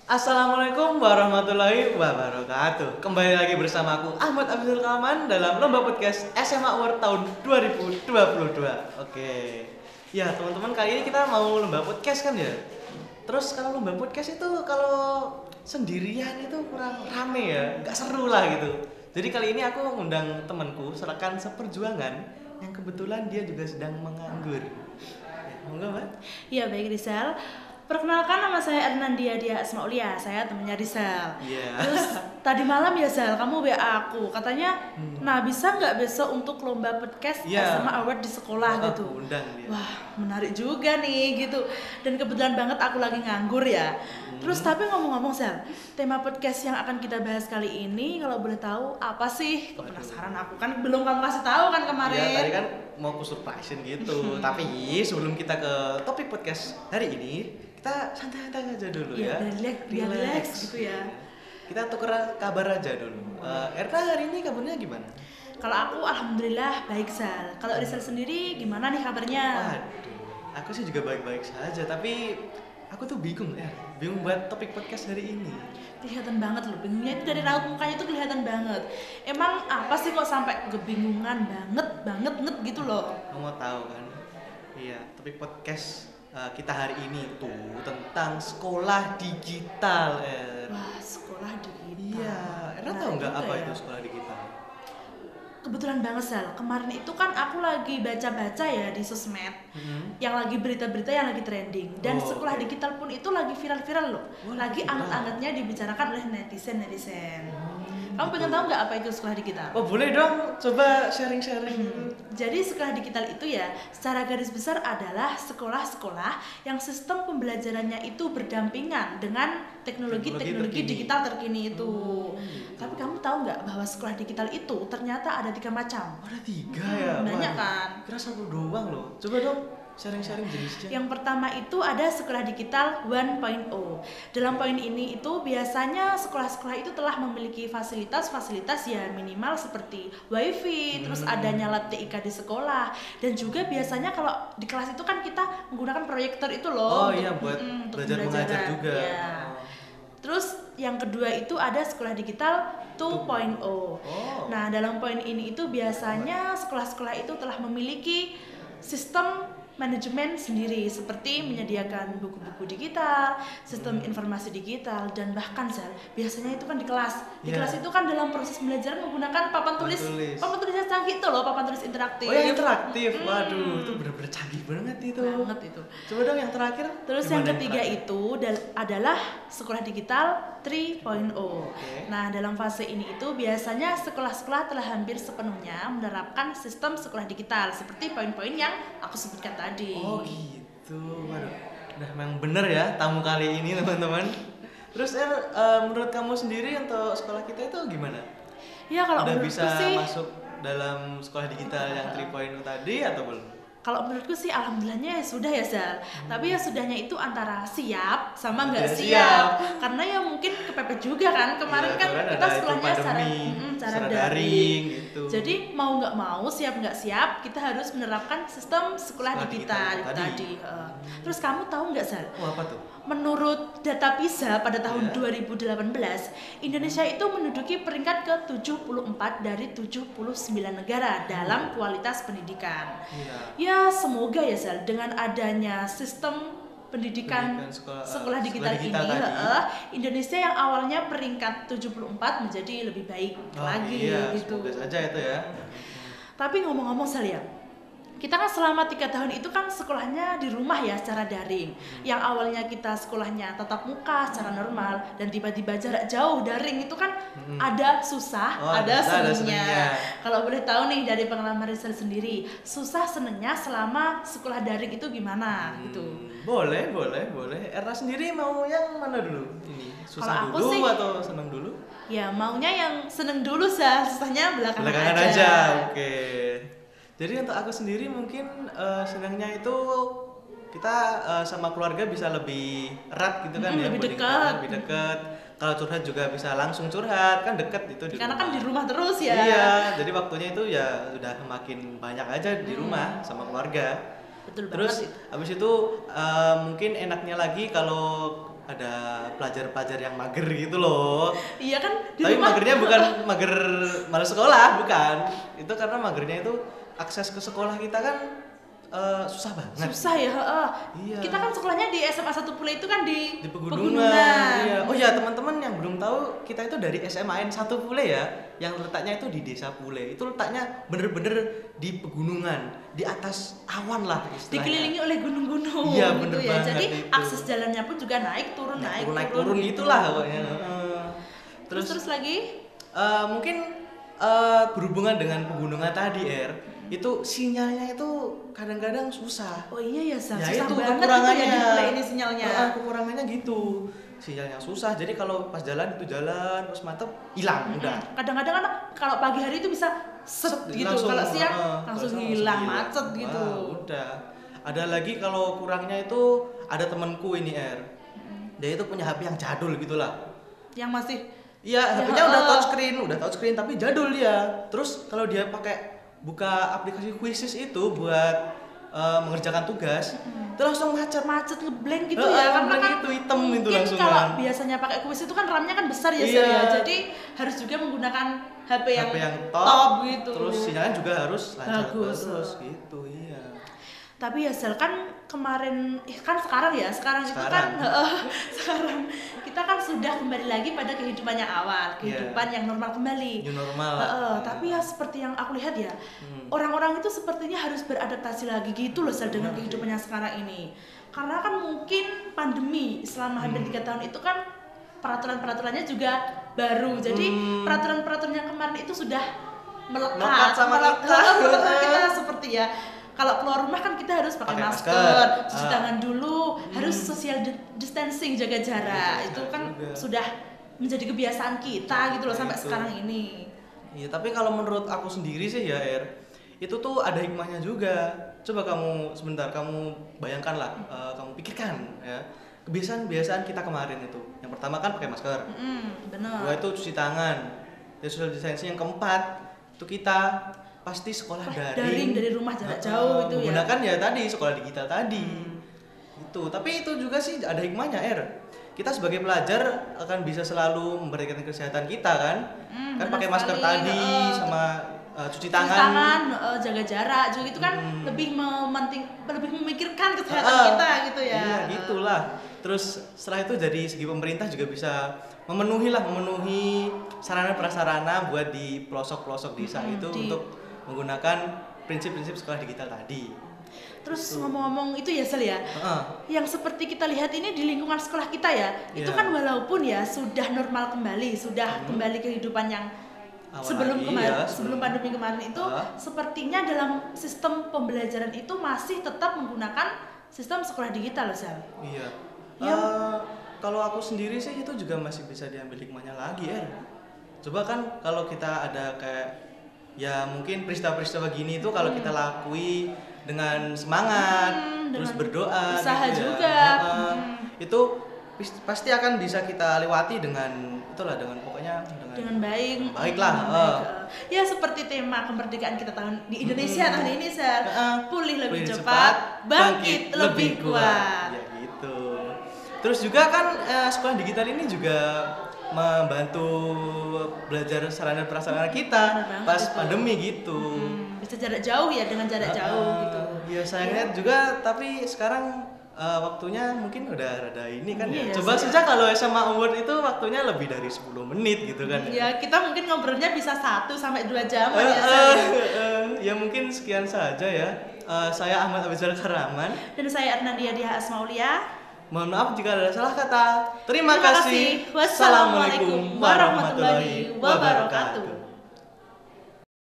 Assalamualaikum warahmatullahi wabarakatuh. Kembali lagi bersama aku Ahmad Abdul Kaman dalam lomba podcast SMA Award tahun 2022. Oke. Ya, teman-teman, kali ini kita mau lomba podcast kan ya. Terus kalau lomba podcast itu kalau sendirian itu kurang rame ya, nggak seru lah gitu. Jadi kali ini aku mengundang temanku rekan seperjuangan yang kebetulan dia juga sedang menganggur. Ya, monggo, Mbak. Iya baik Rizal. Perkenalkan nama saya Ernandia Dia Asmaulia. Saya temannya Rizal. Iya. Terus tadi malam ya Zal, kamu WA aku katanya, nah bisa nggak besok untuk lomba podcast Iya. SMA Award di sekolah gitu. Aku undang dia. Wah menarik juga nih gitu. Dan kebetulan banget aku lagi nganggur ya. Terus tapi ngomong-ngomong Zal, tema podcast yang akan kita bahas kali ini kalau boleh tahu apa sih? Kok penasaran aku kan belum kamu kasih tahu kan kemarin. Ya, tadi kan mau aku surprisein gitu. Tapi sebelum kita ke topik podcast hari ini, kita santai-santai aja dulu ya. Biar relax gitu ya. Kita tuker kabar aja dulu. Erka hari ini kabarnya gimana? Kalau aku alhamdulillah baik Sal. Kalau Rizal sendiri gimana nih kabarnya? Waduh, aku sih juga baik-baik saja. Tapi aku tuh bingung ya. Bingung buat topik podcast hari ini. Kelihatan banget loh, bingungnya itu dari raut mukanya tuh kelihatan banget. Emang apa sih kok sampai kebingungan banget gitu loh? Kamu mau tahu kan? Iya, topik podcast kita hari ini tuh tentang sekolah digital. Wah, sekolah digital. Iya, Erna tahu nggak apa itu sekolah digital? Kebetulan banget Sal, kemarin itu kan aku lagi baca-baca ya di sosmed yang lagi berita-berita yang lagi trending. Dan sekolah digital pun itu lagi viral-viral loh. Lagi anget-angetnya dibicarakan oleh netizen. Kamu pengen tahu nggak apa itu sekolah digital? Oh boleh dong, coba sharing-sharing. Jadi sekolah digital itu ya secara garis besar adalah sekolah-sekolah yang sistem pembelajarannya itu berdampingan dengan teknologi digital terkini itu. Tapi kamu tahu nggak bahwa sekolah digital itu ternyata ada 3 macam? Ada 3 ya? Banyak kan? Kira 1 doang loh. Coba dong sharing-sharing jenisnya. Yang pertama itu ada sekolah digital 1.0. Dalam poin ini itu biasanya sekolah-sekolah itu telah memiliki fasilitas-fasilitas ya minimal seperti wifi, terus adanya lab TIK di sekolah, dan juga biasanya kalau di kelas itu kan kita menggunakan proyektor itu loh. Oh iya, buat belajar mengajar juga. Ya. Terus yang kedua itu ada sekolah digital 2.0. Nah dalam poin ini itu biasanya sekolah-sekolah itu telah memiliki sistem manajemen sendiri seperti menyediakan buku-buku digital, sistem informasi digital, dan bahkan Zal, biasanya itu kan di kelas. Di kelas itu kan dalam proses belajar menggunakan papan tulis yang canggih itu loh, papan tulis interaktif. Oh yang interaktif, waduh itu benar-benar canggih banget itu. Coba dong yang terakhir. Terus yang ketiga itu adalah sekolah digital 3.0. Nah dalam fase ini itu biasanya sekolah-sekolah telah hampir sepenuhnya menerapkan sistem sekolah digital seperti poin-poin yang aku sebutkan tadi. Oh gitu, waduh. Udah memang bener ya tamu kali ini teman-teman. Terus menurut kamu sendiri untuk sekolah kita itu gimana? Ya kalau udah menurutku bisa sih masuk dalam sekolah digital yang 3.0 tadi atau belum? Kalau menurutku sih alhamdulillahnya ya sudah ya Zal. Tapi ya sudahnya itu antara siap sama nggak siap. Karena ya mungkin kepepet juga kan. Kemarin kan kita sekolahnya secara daring gitu. Jadi mau nggak mau, siap nggak siap, kita harus menerapkan sistem sekolah digital tadi. Terus kamu tahu nggak Zal? Oh, apa tuh? Menurut data PISA pada tahun 2018, Indonesia itu menduduki peringkat ke-74 dari 79 negara dalam kualitas pendidikan. Ya semoga ya Zal, dengan adanya sistem pendidikan sekolah digital ini Indonesia yang awalnya peringkat 74 menjadi lebih baik lagi gitu. Semoga saja itu ya. Tapi ngomong-ngomong Zal ya, kita kan selama 3 tahun itu kan sekolahnya di rumah ya secara daring. Yang awalnya kita sekolahnya tatap muka secara normal dan tiba-tiba jarak jauh daring itu kan ada susah, ada senengnya. Kalau boleh tahu nih dari pengalaman Rizal sendiri, susah senengnya selama sekolah daring itu gimana gitu? Boleh. Erna sendiri mau yang mana dulu? Ini susah dulu sih, atau seneng dulu? Ya maunya yang seneng dulu Zal, susahnya belakangan aja. Oke. Jadi untuk aku sendiri mungkin senangnya itu kita sama keluarga bisa lebih erat gitu kan ya, lebih dekat. Kalau curhat juga bisa langsung curhat, kan deket itu di karena rumah. Kan di rumah terus ya. Iya, jadi waktunya itu ya udah makin banyak aja di rumah sama keluarga. Betul Terus banget. habis itu mungkin enaknya lagi kalau ada pelajar-pelajar yang mager gitu loh. Iya kan di Tapi rumah magernya bukan mager malas sekolah, bukan. Itu karena magernya itu akses ke sekolah kita kan susah banget. susah ya, Iya. kita kan sekolahnya di SMA 1 Pule itu kan di Pegunungan. Iya. Oh ya teman-teman yang belum tahu, kita itu dari SMAN 1 Pule ya, yang letaknya itu di Desa Pule. Itu letaknya bener-bener di pegunungan, di atas awan lah istilahnya. dikelilingi oleh gunung-gunung Iya, gitu bener ya. banget Jadi itu. akses jalannya pun juga naik turun naik gitu. turun gitulah pokoknya. Terus lagi Mungkin berhubungan dengan pegunungan tadi itu sinyalnya itu kadang-kadang susah. oh iya ya Sam, Ya susah itu banget kekurangannya. gitu ya di Pule ini sinyalnya. Kekurangannya gitu. Sinyalnya susah. Jadi kalau pas jalan terus mantep hilang udah. Kadang-kadang kan kalau pagi hari itu bisa set gitu, kalau siang langsung hilang macet gitu. Wah, udah. Ada lagi kalau kurangnya itu ada temanku ini dia itu punya HP yang jadul gitulah. Yang masih Iya, HP-nya udah touchscreen tapi jadul dia. Terus kalau dia pakai buka aplikasi Quizzes itu buat mengerjakan tugas, itu langsung macet ngeblank gitu ya, karena blank kan itu hitam itu mungkin langsung kalau kan. biasanya pakai kuis itu kan RAM-nya kan besar ya, Iya. Sel, ya. Jadi harus juga menggunakan HP yang top gitu. Terus sinyalnya juga harus lancar Bagus. terus gitu, iya. Tapi ya Sel, kan kemarin kan sekarang itu kan sekarang kita kan sudah kembali lagi pada kehidupan yang awal, kehidupan yang normal kembali. New normal. Tapi ya seperti yang aku lihat ya, orang-orang itu sepertinya harus beradaptasi lagi gitu loh Sel dengan kehidupan yang sekarang ini. Karena kan mungkin pandemi selama hampir 3 tahun itu kan peraturan-peraturannya juga baru. Jadi peraturan-peraturan yang kemarin itu sudah melekat sama kita seperti ya. Kalau keluar rumah kan kita harus pakai masker, cuci tangan dulu, harus social distancing, jaga jarak. Itu kan juga sudah menjadi kebiasaan kita gitu loh sampai sekarang ini. Iya, tapi kalau menurut aku sendiri sih ya itu tuh ada hikmahnya juga. Coba kamu sebentar kamu bayangkanlah, kamu pikirkan ya kebiasaan kita kemarin itu. Yang pertama kan pakai masker. Benar. Kedua itu cuci tangan. Dan social distancing yang keempat itu kita pasti sekolah daring dari rumah jarak jauh itu ya. Menggunakan ya tadi sekolah digital tadi. Itu. Tapi itu juga sih ada hikmahnya kita sebagai pelajar akan bisa selalu memperhatikan kesehatan kita kan. Kan pakai masker tadi sama cuci tangan, jaga jarak juga itu kan lebih memikirkan kesehatan kita gitu ya. Iya, gitulah. Terus setelah itu dari segi pemerintah juga bisa memenuhi sarana prasarana buat di pelosok-pelosok desa itu untuk menggunakan prinsip-prinsip sekolah digital tadi. Terus ngomong-ngomong itu ya Sel ya, yang seperti kita lihat ini di lingkungan sekolah kita ya, itu kan walaupun ya sudah normal kembali, sudah kembali kehidupan yang sebelum pandemi kemarin itu, sepertinya dalam sistem pembelajaran itu masih tetap menggunakan sistem sekolah digital loh Sel. Iya. Kalau aku sendiri sih itu juga masih bisa diambil hikmahnya lagi Coba kan kalau kita ada kayak ya mungkin peristiwa-peristiwa gini itu kalau kita lakui dengan semangat, terus berdoa usaha gitu juga. Itu pasti akan bisa kita lewati dengan pokoknya dengan baik. Baiklah. Ya seperti tema kemerdekaan kita di Indonesia tahun ini Sel. Pulih lebih cepat, bangkit lebih kuat. Ya gitu. Terus juga kan sekolah digital ini juga membantu belajar sarana prasarana kita pas pandemi gitu. Bisa jarak jauh ya, dengan jarak jauh gitu. Ya sayangnya juga, tapi sekarang waktunya mungkin udah rada ini kan ya. Coba saja kalau SMA Award itu waktunya lebih dari 10 menit gitu kan. Ya kita mungkin ngobrolnya bisa 1-2 jam ya mungkin sekian saja ya. Saya Ahmad Abizal Karaman dan saya Arnandia Diah Asmaulia. Mohon maaf jika ada salah kata. Terima kasih. Wassalamualaikum warahmatullahi wabarakatuh.